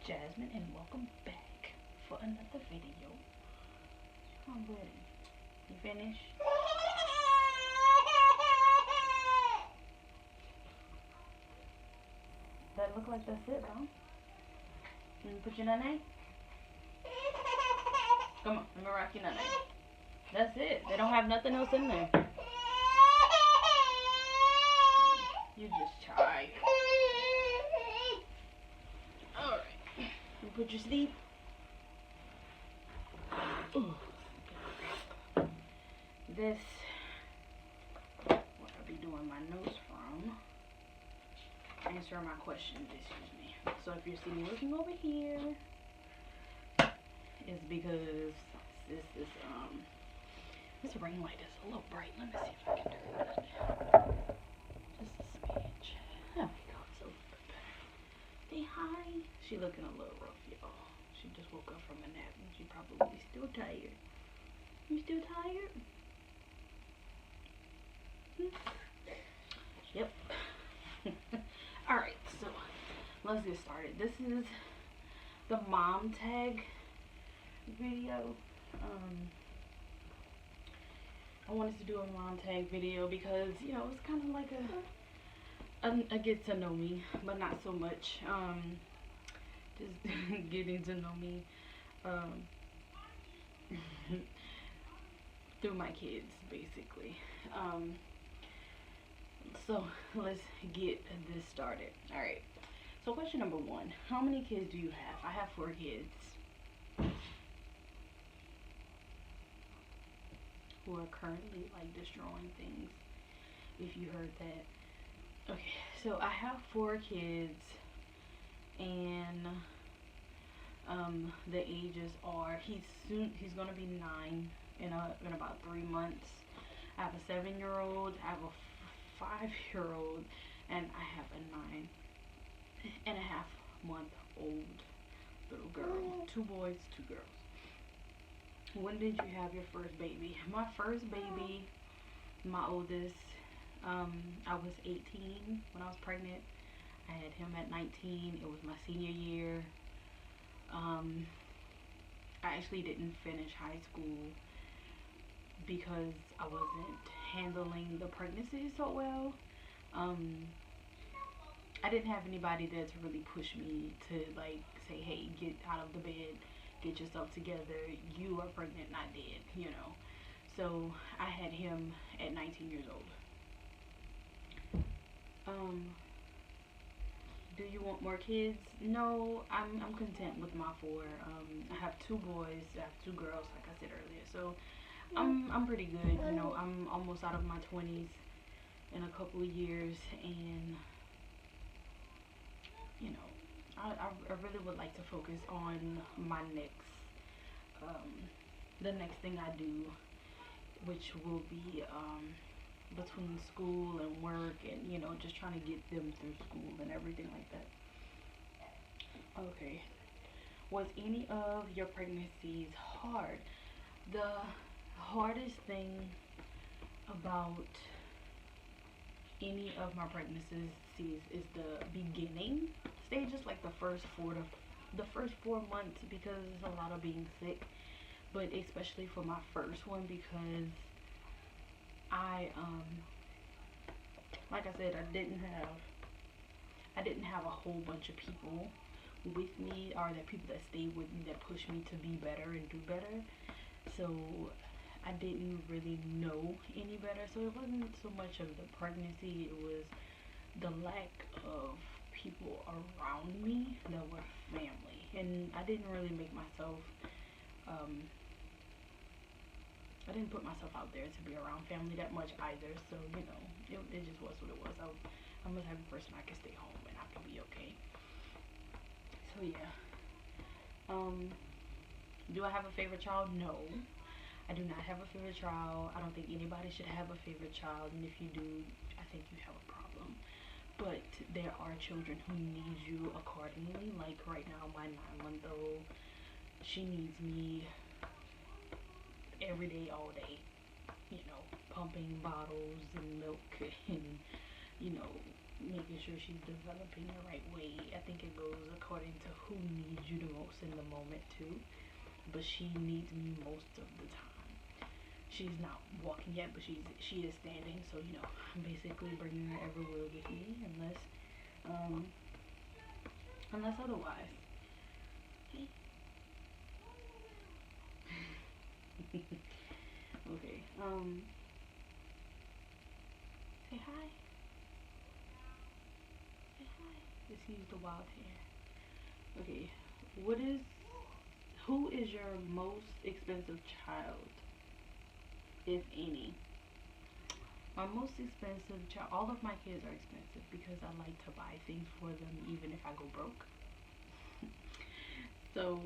Jasmine, and welcome back for another video. I'm ready. You finished? That look like that's it, bro. Can you put your name? Come on, let me rock your name. That's it. They don't have nothing else in there. You just tired. Alright. You put your sleep. This, what I'll be doing my notes from, answering my questions, excuse me. So if you see me looking over here, it's because this ring light is a little bright. Let me see if I can turn that down. Just a smidge. There we go. It's a little bit better. Say hi. She looking a little rough, y'all. She just woke up from a nap and she probably still tired. You still tired? Yep. Alright, so let's get started. This is the mom tag video. I wanted to do a mom tag video because, you know, it's kind of like a get to know me, but not so much. Just getting to know me through my kids, basically. So let's get this started. All right. So question number one: how many kids do you have? I have 4 kids who are currently like destroying things. If you heard that. Okay. So I have 4 kids, and the ages are he's gonna be 9 in about 3 months. I have a 7-year-old. I have a 5-year-old, and I have a 9.5-month-old little girl. 2 boys, 2 girls. When did you have your first baby? My first baby, my oldest, I was 18 when I was pregnant. I had him at 19. It was my senior year. I actually didn't finish high school because I wasn't handling the pregnancy so well. I didn't have anybody there to really push me to like say, hey, get out of the bed, get yourself together, you are pregnant, not dead, you know. So I had him at 19 years old. Do you want more kids? No, I'm content with my 4. I have 2 boys, I have 2 girls, like I said earlier. So I'm pretty good, you know. I'm almost out of my 20s in a couple of years, and you know, I really would like to focus on my the next thing I do, which will be between school and work, and you know, just trying to get them through school and everything like that. Okay. Was any of your pregnancies hard? The hardest thing about any of my pregnancies is the beginning stages, like the first 4 months, because there's a lot of being sick. But especially for my first one, because I like I said, I didn't have a whole bunch of people with me, or the people that stayed with me that pushed me to be better and do better. So I didn't really know any better. So it wasn't so much of the pregnancy, it was the lack of people around me that were family. And I didn't really make myself I didn't put myself out there to be around family that much either. So, you know, it just was what it was. I'm the type of person I can stay home and I can be okay. So yeah. Do I have a favorite child? No. I do not have a favorite child. I don't think anybody should have a favorite child, and if you do, I think you have a problem. But there are children who need you accordingly. Like right now, my 9-month-old, she needs me every day, all day. You know, pumping bottles and milk, and you know, making sure she's developing the right way. I think obviously goes according to who needs you the most in the moment too. But she needs me most of the time. She's not walking yet, but she is standing. So you know, I'm basically bringing her everywhere with me, um, unless otherwise. Hey. Okay. Say hi. Say hi. Excuse the wild hair. Okay. What is Who is your most expensive child, if any? My most expensive child. All of my kids are expensive because I like to buy things for them, even if I go broke. So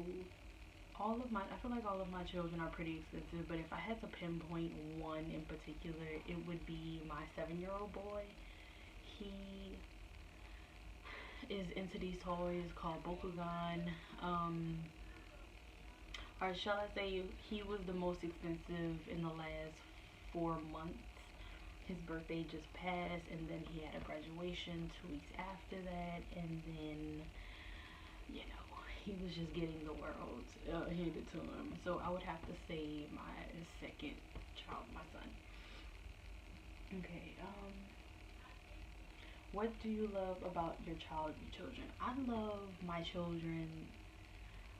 I feel like all of my children are pretty expensive. But if I had to pinpoint one in particular, it would be my 7-year-old boy. He is into these toys called Bakugan. Or shall I say, he was the most expensive in the last 4 months. His birthday just passed, and then he had a graduation 2 weeks after that, and then, you know, he was just getting the world handed to him. So I would have to say my second child, my son. Okay, what do you love about your children? I love my children.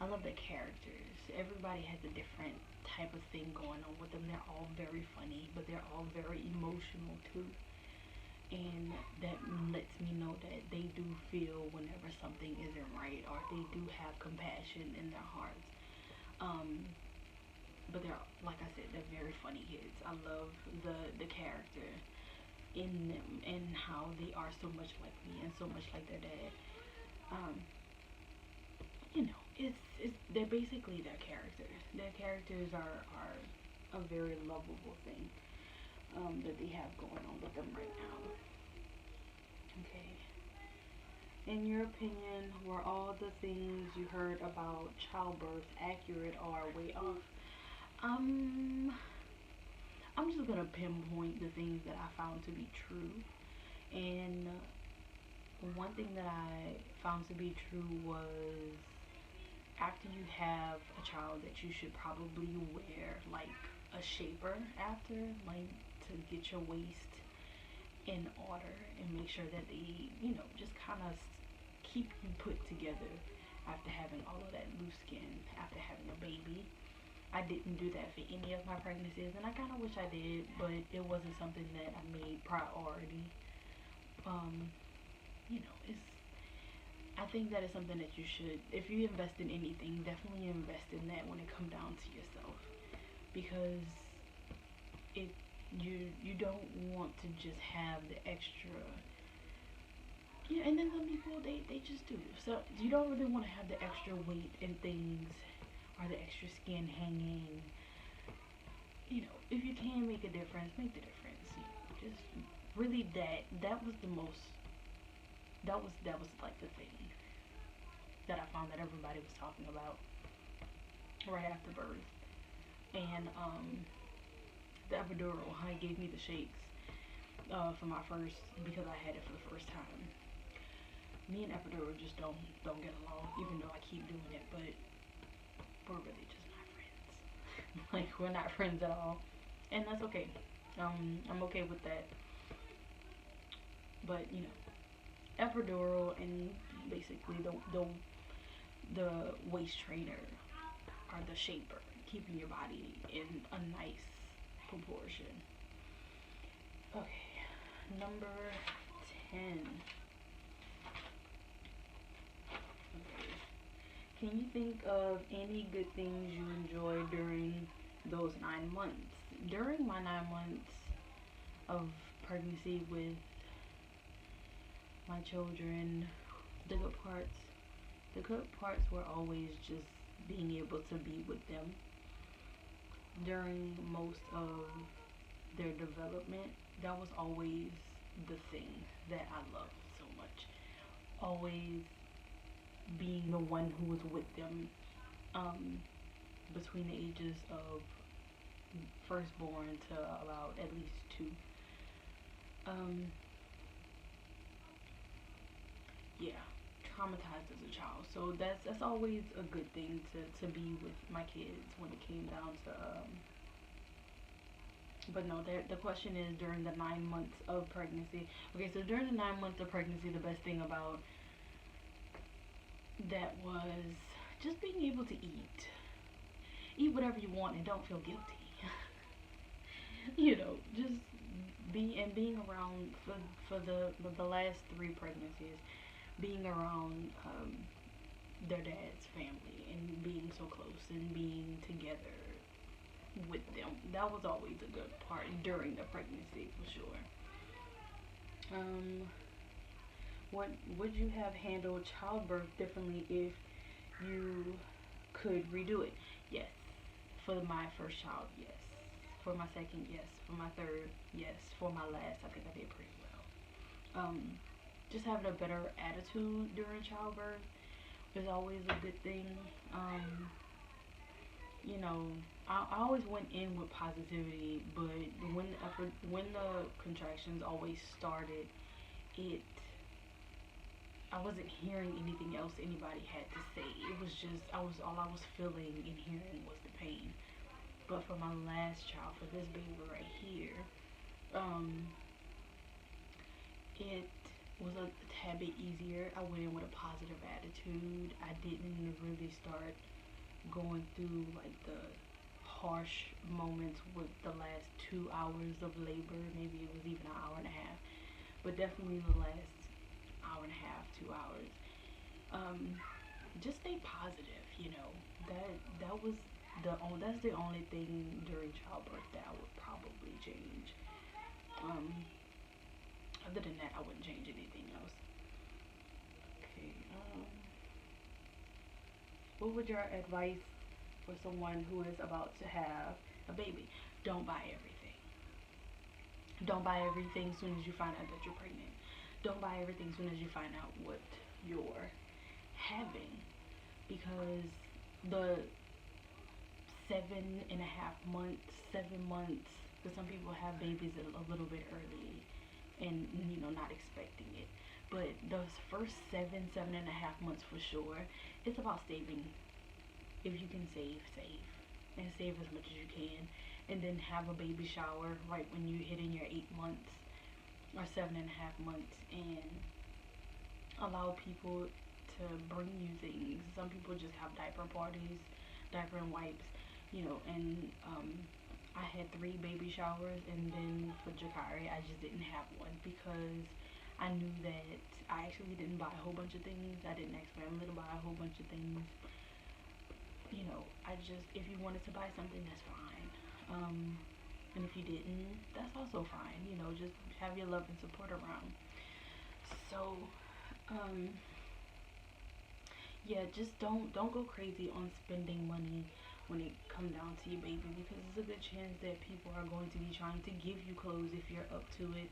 I love the characters. Everybody has a different type of thing going on with them. They're all very funny, but they're all very emotional too. And that lets me know that they do feel whenever something isn't right, or they do have compassion in their hearts. Um, but they're, like I said, they're very funny kids. I love the character in them and how they are so much like me and so much like their dad. Um, you know, it's they're basically their characters. Their characters are a very lovable thing that they have going on with them right now. Okay. In your opinion, were all the things you heard about childbirth accurate or way off? Um, I'm just gonna pinpoint the things that I found to be true. And one thing that I found to be true was, after you have a child, that you should probably wear like a shaper after, like, to get your waist in order and make sure that they, you know, just kind of keep you put together after having all of that loose skin after having a baby. I didn't do that for any of my pregnancies, and I kind of wish I did, but it wasn't something that I made priority. Um, you know, I think that is something that you should, if you invest in anything, definitely invest in that when it comes down to yourself, because it you don't want to just have the extra. Yeah, and then some people, they just do. So you don't really want to have the extra weight and things, or the extra skin hanging. You know, if you can make a difference, make the difference. Just really, that was the most, that was like the thing that I found that everybody was talking about right after birth. And the epidural, how it gave me the shakes for my first, because I had it for the first time. Me and epidural just don't get along, even though I keep doing it, but we're really just not friends. Like, we're not friends at all, and that's okay. I'm okay with that. But you know, epidural and basically the waist trainer are the shaper, keeping your body in a nice proportion. Okay, number 10. Okay. Can you think of any good things you enjoyed during those 9 months? During my 9 months of pregnancy with my children, the good parts, the good parts were always just being able to be with them during most of their development. That was always the thing that I loved so much. Always being the one who was with them um, between the ages of firstborn to about at least 2. Um, yeah, traumatized as a child, so that's always a good thing to be with my kids when it came down to. But no, the question is during the 9 months of pregnancy. Okay, so during the 9 months of pregnancy, the best thing about that was just being able to eat whatever you want and don't feel guilty. Just being around for the last three pregnancies, being around their dad's family and being so close and being together with them. That was always a good part during the pregnancy for sure. Um, what would you have handled childbirth differently if you could redo it? Yes. For my first child, yes. For my second, yes. For my third, yes. For my last, I think I did pretty well. Just having a better attitude during childbirth is always a good thing. Um, you know, I always went in with positivity, but when the contractions always started, it I wasn't hearing anything else anybody had to say. It was just all I was feeling and hearing was the pain. But for my last child, for this baby right here, um, it was a tad bit easier. I went in with a positive attitude. I didn't really start going through like the harsh moments with the last 2 hours of labor. Maybe it was even an hour and a half, but definitely the last hour and a half, 2 hours. Um, just stay positive. That was that's the only thing during childbirth that I would probably change. Um, Other than that, I wouldn't change anything else. Okay. What would your advice for someone who is about to have a baby? Don't buy everything. Don't buy everything as soon as you find out that you're pregnant. Don't buy everything as soon as you find out what you're having, because the 7.5 months, 7 months, because some people have babies a little bit early and not expecting it. But those first 7.5 months for sure, it's about saving. If you can save, and save as much as you can, and then have a baby shower right when you hit in your 8 months or 7.5 months, and allow people to bring you things. Some people just have diaper parties, diaper and wipes, and I had 3 baby showers, and then for Jakari, I just didn't have one because I knew that I actually didn't buy a whole bunch of things. I didn't ask family to buy a whole bunch of things. If you wanted to buy something, that's fine. And if you didn't, that's also fine. Just have your love and support around. So, yeah, just don't go crazy on spending money when it comes down to your baby, because there's a good chance that people are going to be trying to give you clothes if you're up to it.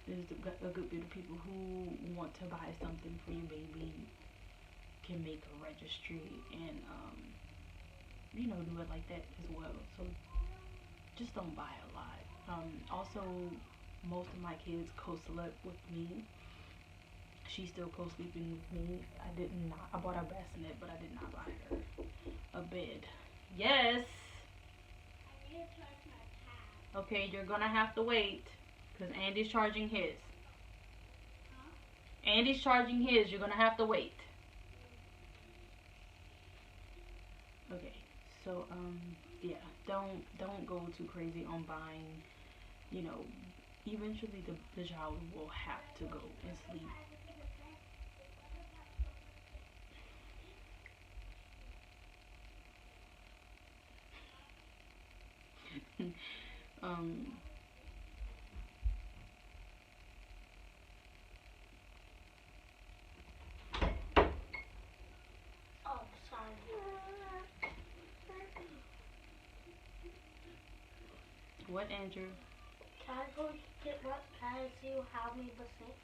There's a good bit of people who want to buy something for your baby, can make a registry and do it like that as well. So just don't buy a lot. Also, most of my kids co-slept with me. She's still co-sleeping with me. I bought a bassinet, but I did not buy her a bed. Yes. I need to charge my tab. Okay, you're gonna have to wait because Andy's charging his. Huh? Andy's charging his. You're gonna have to wait. Okay. So yeah, don't go too crazy on buying. Eventually the child will have to go and sleep. um Oh, sorry. What, Andrew? Can I go get what? Can I see how many percent?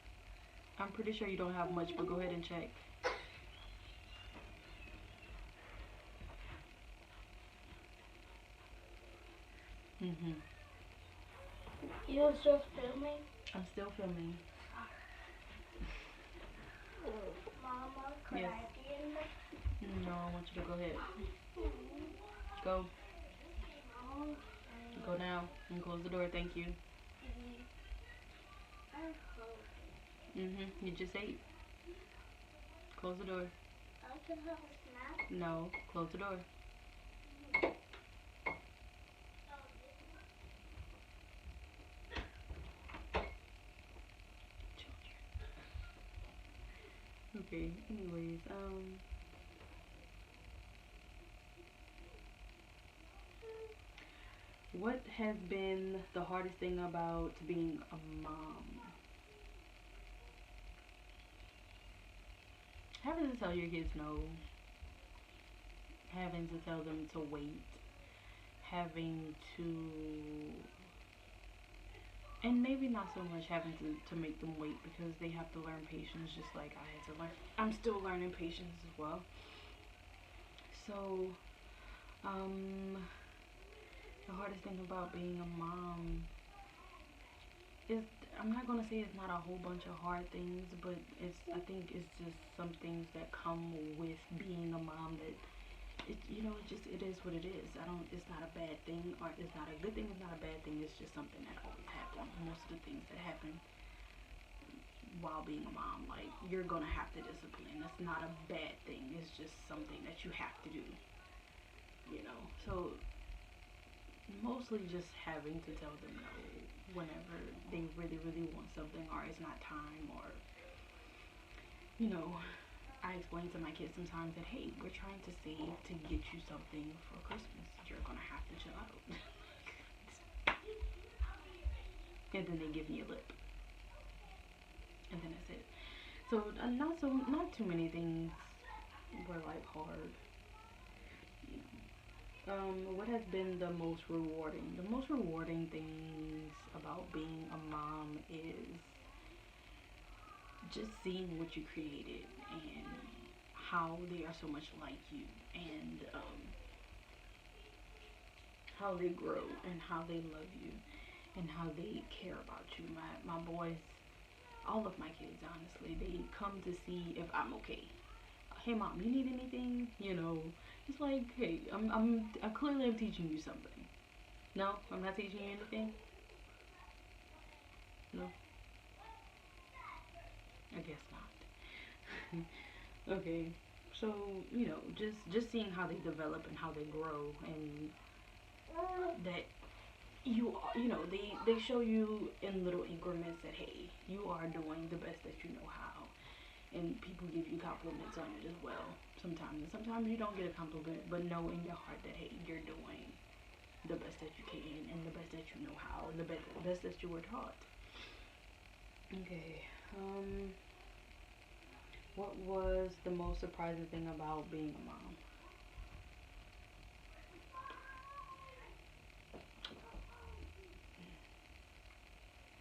I'm pretty sure you don't have much, but go ahead and check. You're still filming? I'm still filming. Mama, could Yes. I be in the No, I want you to go ahead. Go. room? Go now and close the door. Thank you. I'm hungry. You just ate. Close the door. I can have a snack. No. Close the door. Okay. Anyways, what has been the hardest thing about being a mom? Having to tell your kids no. Having to tell them to wait. Having to, and maybe not so much having to make them wait, because they have to learn patience just like I had to learn. I'm still learning patience as well. So, the hardest thing about being a mom is, I'm not gonna say it's not a whole bunch of hard things, but I think it's just some things that come with being a mom that it is what it is. It's not a bad thing, or it's not a good thing, it's not a bad thing, it's just something that always happens. Most of the things that happen while being a mom, like, you're gonna have to discipline. It's not a bad thing, it's just something that you have to do, so mostly just having to tell them no whenever they really, really want something, or it's not time, or, I explain to my kids sometimes that, hey, we're trying to save to get you something for Christmas. You're gonna have to chill out. And then they give me a lip. And then that's it. So not too many things were like hard. What has been the most rewarding? The most rewarding things about being a mom is just seeing what you created and how they are so much like you, and how they grow and how they love you and how they care about you. My boys, all of my kids, honestly, they come to see if I'm okay. Hey mom, you need anything? It's like, hey, I clearly am teaching you something. No, I'm not teaching you anything. No, I guess not. Okay, so just seeing how they develop and how they grow, and that they show you in little increments that, hey, you are doing the best that you know how, and people give you compliments on it as well sometimes, and sometimes you don't get a compliment, but know in your heart that, hey, you're doing the best that you can and the best that you know how and the best that you were taught. Okay. What was the most surprising thing about being a mom?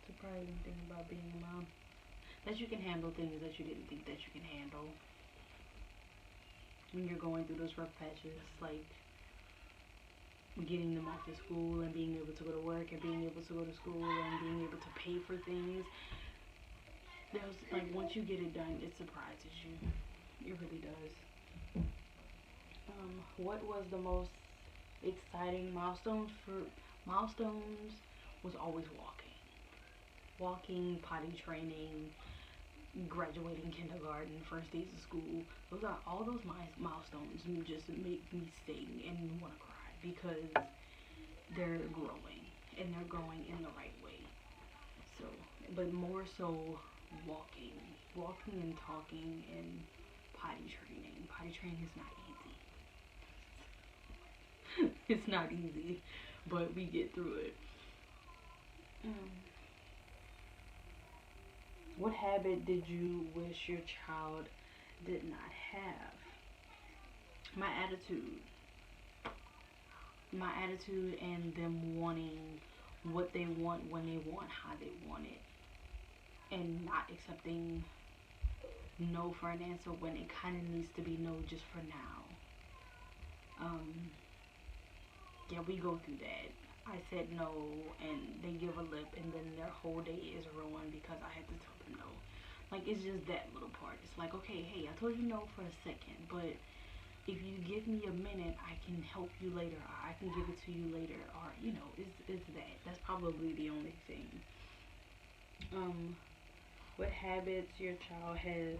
Surprising thing about being a mom, that you can handle things that you didn't think that you can handle when you're going through those rough patches, like getting them off to school and being able to go to work and being able to go to school and being able to pay for things. There's, like, once you get it done, it surprises you. It really does. What was the most exciting milestones was always walking, potty training, graduating kindergarten, first days of school. All those milestones just make me sing and want to cry, because they're growing and they're growing in the right way. So, but more so walking and talking and potty training. Potty training is not easy. It's not easy, but we get through it. What habit did you wish your child did not have? My attitude. My attitude, and them wanting what they want when they want, how they want it, and not accepting no for an answer when it kind of needs to be no just for now. Yeah, we go through that. I said no, and they give a lip, and then their whole day is ruined because I had to tell them no. Like, it's just that little part. It's like, okay, hey, I told you no for a second, but if you give me a minute, I can help you later, or I can give it to you later, or, you know, it's that. That's probably the only thing. Um, what habits your child has,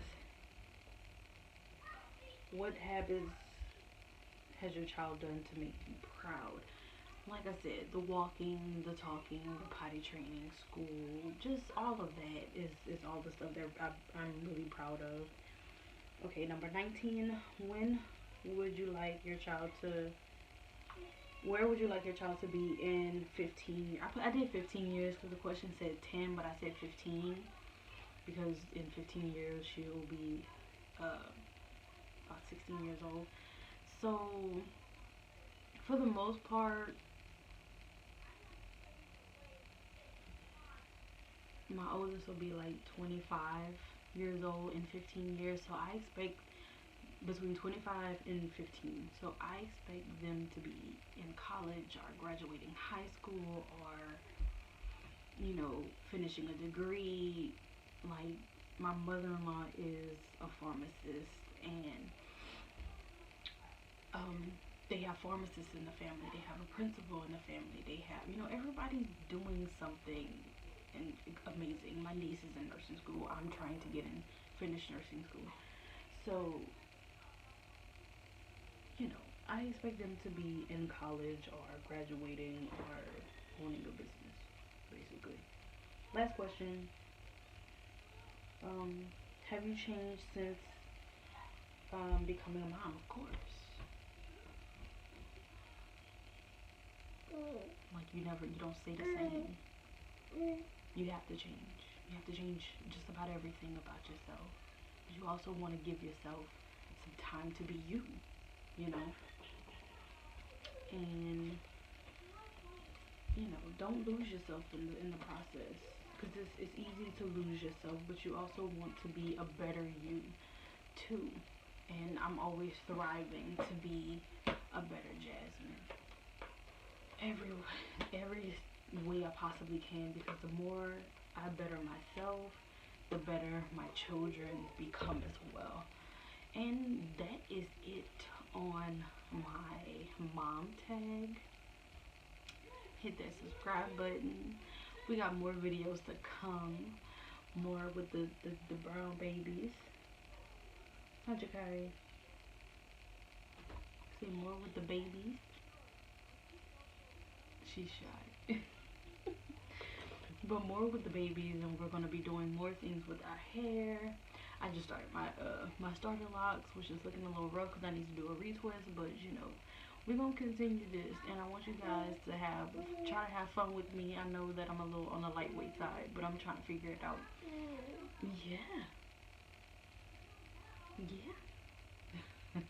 what habits has your child done to make you proud? Like I said, the walking, the talking, the potty training, school, just all of that is all the stuff that I'm really proud of. Okay, number 19. When would you like your child to, where would you like your child to be in 15 years? I did 15 years because the question said 10, but I said 15 because in 15 years she'll be about 16 years old. So, for the most part, my oldest will be like 25 years old in 15 years. So I expect between 25 and 15. So I expect them to be in college or graduating high school or, you know, finishing a degree. Like, my mother-in-law is a pharmacist, and they have pharmacists in the family. They have a principal in the family. They have, you know, everybody's doing something and amazing. My niece is in nursing school. I'm trying to get in, finish nursing school. So, you know, I expect them to be in college or graduating or owning a business, basically. Last question. Have you changed since becoming a mom? Of course. Like, you don't stay the same. You have to change. You have to change just about everything about yourself. But you also want to give yourself some time to be you, you know? And, you know, don't lose yourself in the process. Because it's easy to lose yourself, but you also want to be a better you, too. And I'm always thriving to be a better Jasmine. Every way I possibly can, because the more I better myself, the better my children become as well. And that is it on my mom tag. Hit that subscribe button. We got more videos to come. More with the brown babies. Hi, Jakari. See, more with the babies. She's shy. But more with the babies, and we're gonna be doing more things with our hair. I just started my starter locks, which is looking a little rough because I need to do a retwist, but you know, we're gonna continue this, and I want you guys to try to have fun with me. I know that I'm a little on the lightweight side, but I'm trying to figure it out. Yeah. Yeah.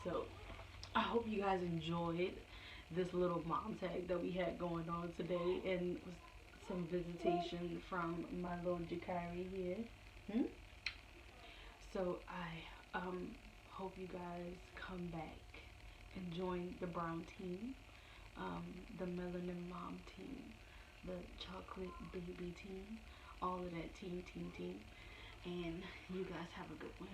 So I hope you guys enjoyed this little mom tag that we had going on today, and some visitation from my little Jakari here. So I hope you guys come back and join the brown team, the melanin mom team, the chocolate baby team, all of that team. And you guys have a good one.